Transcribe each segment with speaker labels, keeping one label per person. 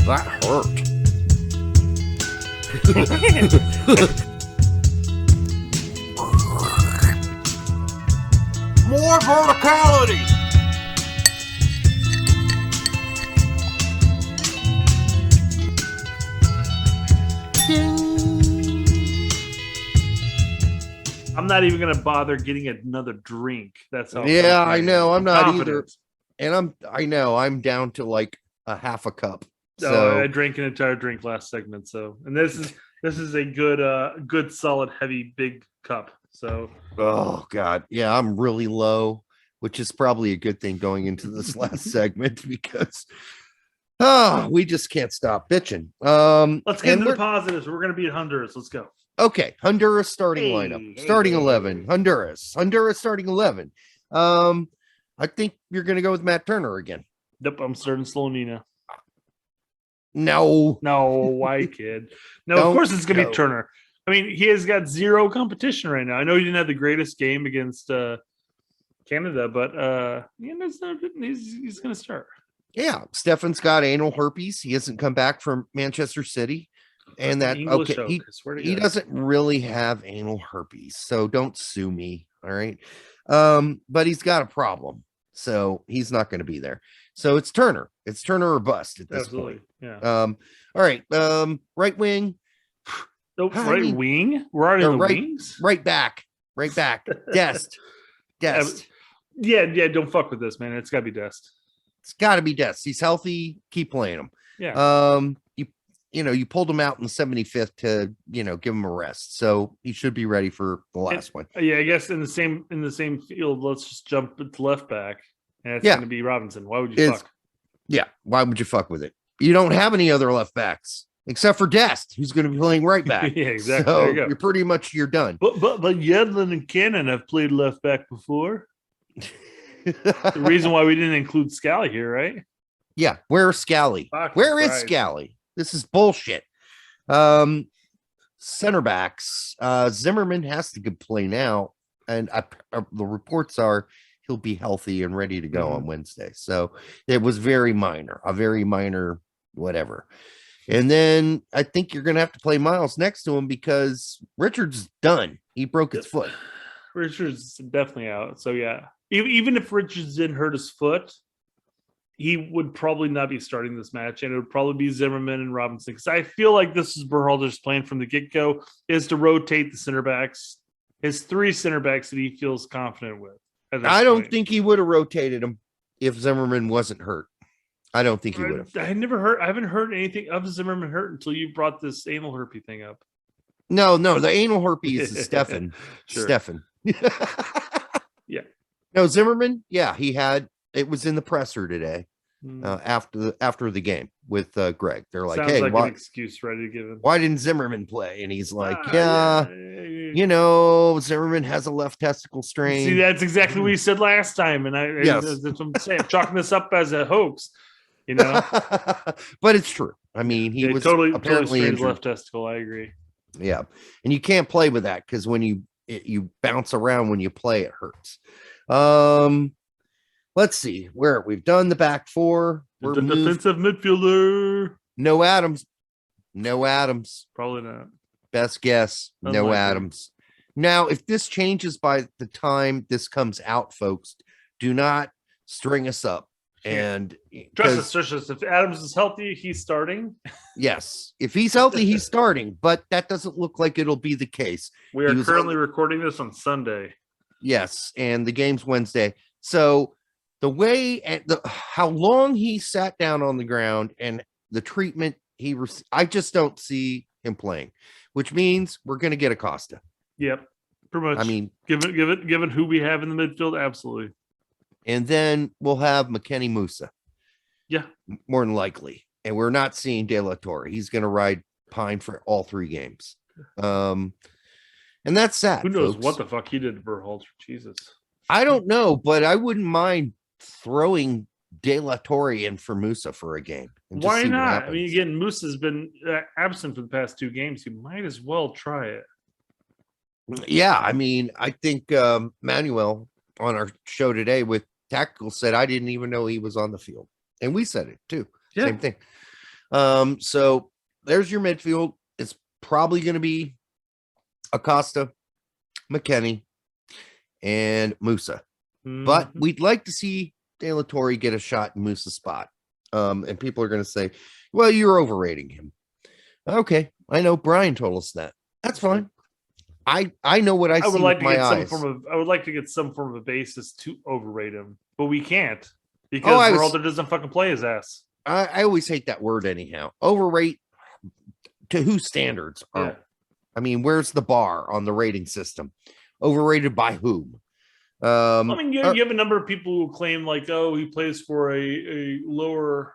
Speaker 1: That hurt. More verticality.
Speaker 2: I'm not even gonna bother getting another drink. That's how.
Speaker 1: Yeah, I know. I'm not
Speaker 2: confident.
Speaker 1: either. And I'm down to like a half a cup.
Speaker 2: So
Speaker 1: So
Speaker 2: I drank an entire drink last segment. So, and this is a good solid heavy big cup. So,
Speaker 1: oh god, yeah, I'm really low, which is probably a good thing going into this last segment because we just can't stop bitching.
Speaker 2: let's get into the positives. We're gonna be at Honduras. Let's go.
Speaker 1: Okay, Honduras starting lineup, starting 11. Honduras starting 11. I think you're gonna go with Matt Turner again.
Speaker 2: Yep, I'm starting Slonina.
Speaker 1: No,
Speaker 2: why, kid? No, of course it's gonna be Turner. I mean, he has got zero competition right now. I know he didn't have the greatest game against Canada, but he's gonna start.
Speaker 1: Yeah, Stefan's got anal herpes. He hasn't come back from Manchester City. And that
Speaker 2: English
Speaker 1: okay,
Speaker 2: oak,
Speaker 1: he doesn't really have anal herpes, so don't sue me. All right. But he's got a problem, so he's not going to be there. So it's Turner or bust at this point.
Speaker 2: Yeah.
Speaker 1: All right. Right wing.
Speaker 2: Nope, wing. We're already in the wings.
Speaker 1: Right back. Dest.
Speaker 2: Yeah. Don't fuck with this, man. It's got to be Dest.
Speaker 1: It's got to be Dest. He's healthy. Keep playing him.
Speaker 2: Yeah.
Speaker 1: You pulled him out in the 75th to, give him a rest. So he should be ready for the last one.
Speaker 2: Yeah, I guess in the same field, let's just jump to left back. And it's going to be Robinson. Why would you fuck?
Speaker 1: Yeah, why would you fuck with it? You don't have any other left backs except for Dest, who's going to be playing right back.
Speaker 2: Yeah, exactly.
Speaker 1: So
Speaker 2: there you go.
Speaker 1: you're done.
Speaker 2: But Yedlin and Cannon have played left back before. The reason why we didn't include Scally here, right?
Speaker 1: Yeah, where's Scally? Where is Scally? This is bullshit. Center backs. Zimmerman has to play now, and the reports are he'll be healthy and ready to go on Wednesday. So it was a very minor whatever. And then I think you're going to have to play Miles next to him because Richards done. He broke his foot.
Speaker 2: Richards definitely out. So yeah, even if Richards didn't hurt his foot, he would probably not be starting this match, and it would probably be Zimmerman and Robinson. Because I feel like this is Berhalter's plan from the get-go, is to rotate the center backs, his three center backs that he feels confident with.
Speaker 1: I don't think he would have rotated him if Zimmerman wasn't hurt. I don't think he would have.
Speaker 2: I haven't heard anything of Zimmerman hurt until you brought this anal herpes thing up.
Speaker 1: No, the anal herpes is Stefan.
Speaker 2: Sure.
Speaker 1: Stefan.
Speaker 2: Yeah.
Speaker 1: No, Zimmerman. Yeah, he had. It was in the presser today after the game with Gregg. They're like,
Speaker 2: sounds
Speaker 1: hey,
Speaker 2: like an excuse ready to give him.
Speaker 1: Why didn't Zimmerman play? And he's like, Zimmerman has a left testicle strain.
Speaker 2: See, that's exactly what he said last time. And that's what I'm saying. I'm chalking this up as a hoax,
Speaker 1: But it's true. I mean, he was apparently injured.
Speaker 2: Left testicle. I agree.
Speaker 1: Yeah. And you can't play with that because when you bounce around when you play, it hurts. Let's see where we've done the back four.
Speaker 2: We're the defensive midfielder.
Speaker 1: No Adams.
Speaker 2: Probably not.
Speaker 1: Best guess. No Adams. Now, if this changes by the time this comes out, folks, do not string us up. And
Speaker 2: trust us, if Adams is healthy, he's starting.
Speaker 1: Yes, if he's healthy, he's starting. But that doesn't look like it'll be the case.
Speaker 2: We are currently recording this on Sunday.
Speaker 1: Yes, and the game's Wednesday. So the way and how long he sat down on the ground and the treatment I just don't see him playing, which means we're going to get Acosta.
Speaker 2: Yep, pretty much.
Speaker 1: I mean,
Speaker 2: given who we have in the midfield, absolutely.
Speaker 1: And then we'll have McKennie Musa.
Speaker 2: Yeah,
Speaker 1: more than likely. And we're not seeing De La Torre. He's going to ride Pine for all three games. And that's sad.
Speaker 2: Who knows
Speaker 1: folks.
Speaker 2: what the fuck he did to Berhalter? Jesus.
Speaker 1: I don't know, but I wouldn't mind throwing De La Torre in for Musa for a game.
Speaker 2: Why not? I mean, again, Musa's been absent for the past two games. You might as well try it.
Speaker 1: Yeah, I mean, I think Manuel on our show today with Tactical said I didn't even know he was on the field. And we said it too.
Speaker 2: Yeah.
Speaker 1: Same thing. So there's your midfield. It's probably going to be Acosta, McKennie, and Musa. But we'd like to see De La Torre get a shot in Musa's spot. And people are going to say, well, you're overrating him. Okay. I know Brian told us that. That's fine. I know what I see
Speaker 2: would like
Speaker 1: with
Speaker 2: to
Speaker 1: my
Speaker 2: get
Speaker 1: eyes.
Speaker 2: I would like to get some form of a basis to overrate him, but we can't because Berhalter doesn't fucking play his ass.
Speaker 1: I always hate that word anyhow. Overrate to whose standards? I mean, where's the bar on the rating system? Overrated by whom?
Speaker 2: I mean, you have a number of people who claim like, oh, he plays for a lower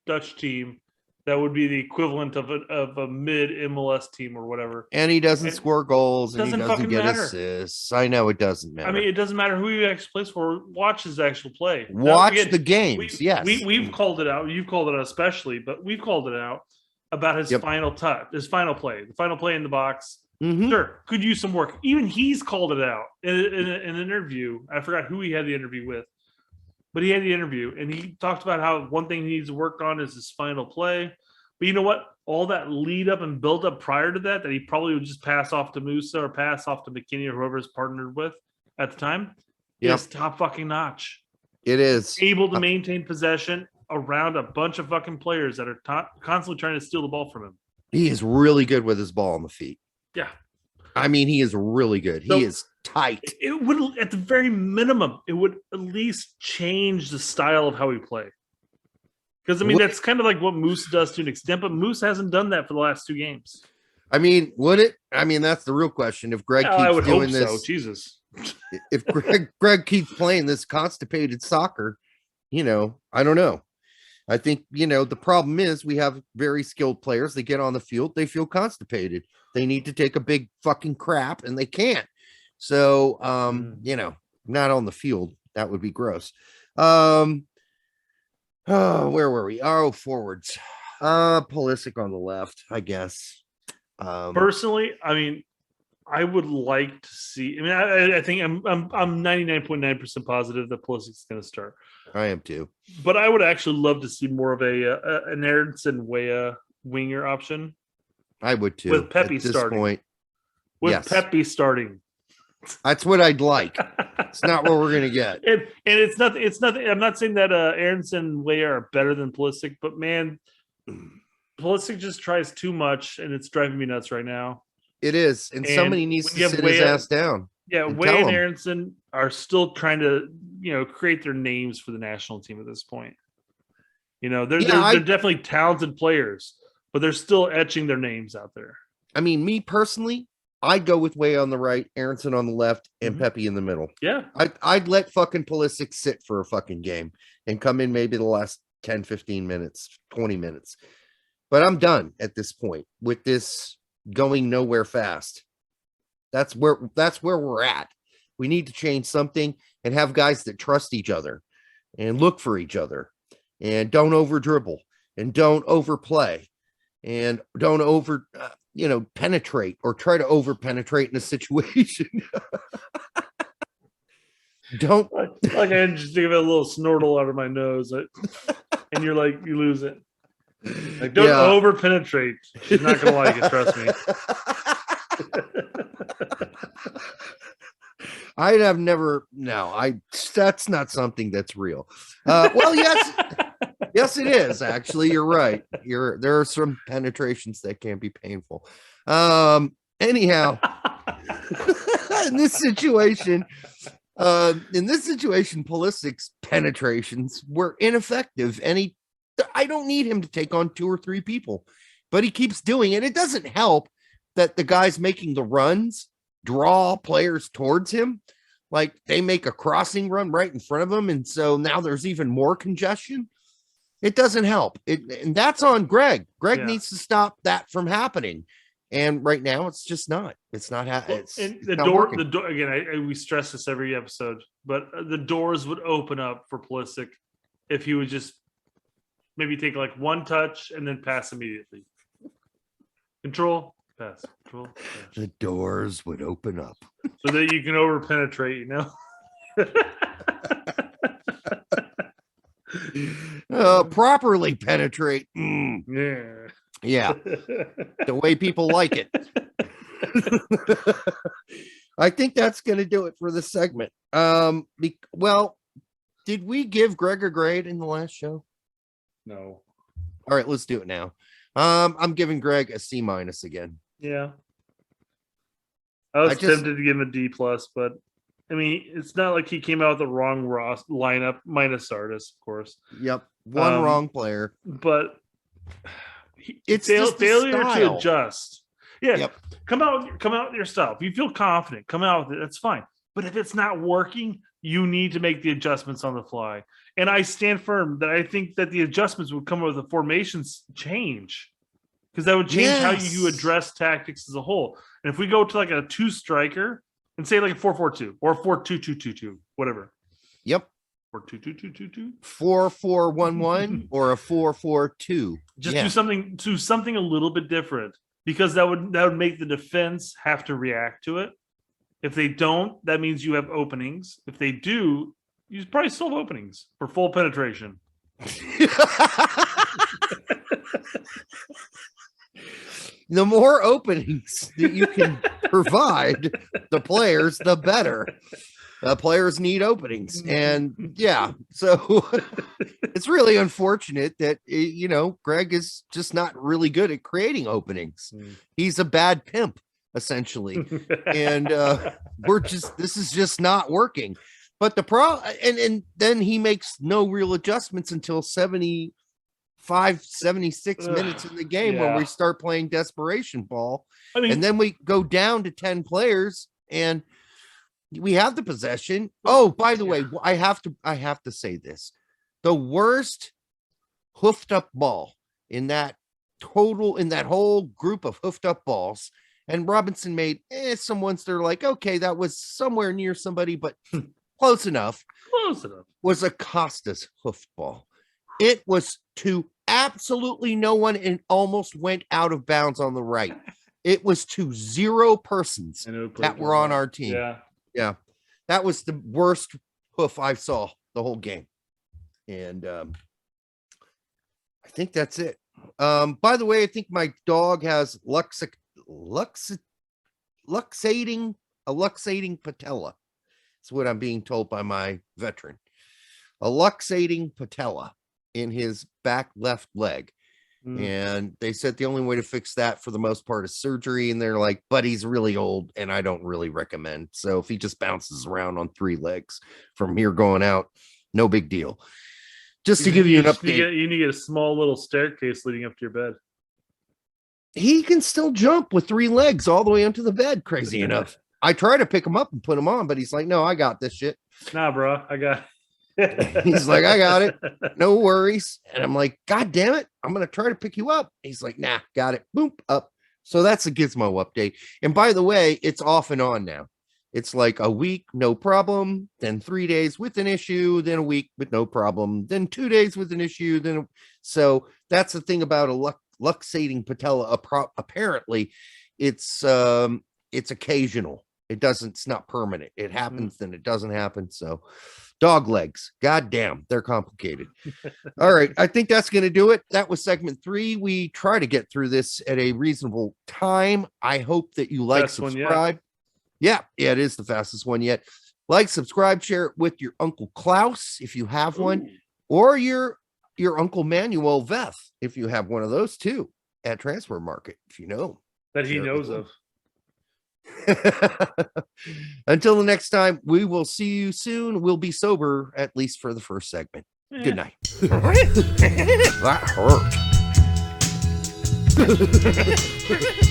Speaker 2: Dutch team that would be the equivalent of a mid MLS team or whatever.
Speaker 1: And he doesn't score goals and he doesn't get
Speaker 2: matter.
Speaker 1: assists. I know it doesn't matter.
Speaker 2: I mean, it doesn't matter who he actually plays for. Watch his actual play.
Speaker 1: Watch the games. Yes.
Speaker 2: We've called it out. You've called it out especially, but we've called it out about his final touch, his final play, the final play in the box. Sure, could use some work. Even he's called it out in an interview. I forgot who he had the interview with. But he had the interview, and he talked about how one thing he needs to work on is his final play. But you know what? All that lead up and build up prior to that he probably would just pass off to Musa or pass off to McKinney or whoever's partnered with at the time is top fucking notch.
Speaker 1: It is.
Speaker 2: Able to maintain possession around a bunch of fucking players that are constantly trying to steal the ball from him.
Speaker 1: He is really good with his ball on the feet.
Speaker 2: Yeah.
Speaker 1: I mean, he is really good. He is tight.
Speaker 2: It would, at the very minimum, it would at least change the style of how we play. Because, I mean, that's kind of like what Moose does to an extent, but Moose hasn't done that for the last 2 games.
Speaker 1: I mean, would it? I mean, that's the real question. If Gregg keeps doing this,
Speaker 2: so. Jesus.
Speaker 1: If Gregg keeps playing this constipated soccer, I don't know. I think, the problem is we have very skilled players. They get on the field, they feel constipated. They need to take a big fucking crap and they can't. So, not on the field. That would be gross. Where were we? Oh, forwards. Pulisic on the left, I guess.
Speaker 2: Personally, I mean, I would like to see. I mean, I think I'm 99.9% positive that Pulisic's going to start.
Speaker 1: I am too.
Speaker 2: But I would actually love to see more of an Aronson Weah winger option.
Speaker 1: I would too.
Speaker 2: With Pepe starting. Pepe starting.
Speaker 1: That's what I'd like. It's not what we're gonna get.
Speaker 2: And it's nothing. I'm not saying that Aronson and Weah are better than Pulisic, but man, Pulisic just tries too much, and it's driving me nuts right now.
Speaker 1: It is, and somebody needs to sit his ass down.
Speaker 2: Yeah, Weah and Aronson are still trying to, create their names for the national team at this point. They're definitely talented players, but they're still etching their names out there.
Speaker 1: I mean, me personally, I'd go with Weah on the right, Aronson on the left, and Pepe in the middle.
Speaker 2: Yeah.
Speaker 1: I'd let fucking Pulisic sit for a fucking game and come in maybe the last 10, 15 minutes, 20 minutes. But I'm done at this point with this going nowhere fast. That's where we're at. We need to change something and have guys that trust each other and look for each other and don't over dribble and don't overplay and don't over penetrate or try to over penetrate in a situation. Don't
Speaker 2: like I just give it a little snortle out of my nose, and you're like, you lose it. Like, don't over penetrate. She's not gonna like it, trust me.
Speaker 1: I'd have never. That's not something that's real. Well, yes, it is. Actually, you're right. There are some penetrations that can be painful. Anyhow, in this situation, Pulisic's penetrations were ineffective, and I don't need him to take on 2 or 3 people, but he keeps doing it. It doesn't help that the guys making the runs draw players towards him. Like, they make a crossing run right in front of him, and so now there's even more congestion. It doesn't help. And that's on Gregg. Gregg needs to stop that from happening. And right now, it's just not. It's not.
Speaker 2: The door again. We stress this every episode, but the doors would open up for Pulisic if he would just maybe take like one touch and then pass immediately. Control, pass. Control, pass.
Speaker 1: The doors would open up
Speaker 2: so that you can over penetrate.
Speaker 1: Properly penetrate.
Speaker 2: Yeah.
Speaker 1: Yeah, the way people like it. I think that's going to do it for this segment. Well, did we give Gregg a grade in the last show?
Speaker 2: No.
Speaker 1: All right, let's do it now. I'm giving Gregg a C- again.
Speaker 2: Yeah. I was tempted to give him a D+, but I mean, it's not like he came out with the wrong lineup, minus Sardis, of course.
Speaker 1: Yep, one wrong player.
Speaker 2: But
Speaker 1: it's
Speaker 2: failure to adjust. Yeah,
Speaker 1: yep.
Speaker 2: Come out with your style. If you feel confident, come out with it. That's fine. But if it's not working, you need to make the adjustments on the fly. And I stand firm that I think that the adjustments would come with a formations change, because that would change how you address tactics as a whole. And if we go to like a 2-striker and say like a 4-4-2 or 4-2-2-2-2, whatever.
Speaker 1: Yep.
Speaker 2: 4-2-2-2-2-2.
Speaker 1: 4-4-1-1 or a 4-4-2.
Speaker 2: Just do something a little bit different, because that would make the defense have to react to it. If they don't, that means you have openings. If they do, you probably still have openings for full penetration.
Speaker 1: The more openings that you can provide the players, the better. Players need openings. And yeah, so it's really unfortunate that, Gregg is just not really good at creating openings. He's a bad pimp, essentially. And this is just not working. But the problem, and then he makes no real adjustments until 76 minutes in the game when we start playing desperation ball. And then we go down to 10 players and we have the possession. Oh, by the way, I have to say this. The worst hoofed up ball in that whole group of hoofed up balls. And Robinson made some ones that are like, okay, that was somewhere near somebody, but close enough. Was Acosta's hoofed ball. It was to absolutely no one and almost went out of bounds on the right. It was to 0 persons that were on our team. Yeah. That was the worst hoof I saw the whole game. And I think that's it. By the way, I think my dog has luxating patella. That's what I'm being told by my veteran. A luxating patella in his back left leg. And they said the only way to fix that for the most part is surgery. And they're like, but he's really old and I don't really recommend. So if he just bounces around on 3 legs from here going out, no big deal. Just to give you an update.
Speaker 2: You need a small little staircase leading up to your bed.
Speaker 1: He can still jump with 3 legs all the way onto the bed. Crazy enough. I try to pick him up and put him on, but he's like, no, I got this shit.
Speaker 2: Nah, bro, I got it.
Speaker 1: He's like, I got it. No worries. And I'm like, God damn it. I'm going to try to pick you up. He's like, nah, got it. Boom, up. So that's a Gizmo update. And by the way, it's off and on now. It's like a week, no problem. Then 3 days with an issue. Then a week with no problem. Then 2 days with an issue. So that's the thing about a luxating patella. Apparently, it's occasional. It's not permanent. It happens, then it doesn't happen. So dog legs, god damn, they're complicated. All right, I think that's going to do it. That was segment 3. We try to get through this at a reasonable time. I hope that you like, subscribe. Yeah, it is the fastest one yet. Like, subscribe, share it with your Uncle Klaus if you have one, or your Uncle Manuel Veth if you have one of those too at Transfer Market, if you know
Speaker 2: that he knows of.
Speaker 1: Until the next time, we will see you soon. We'll be sober, at least for the first segment. Good night. That hurt.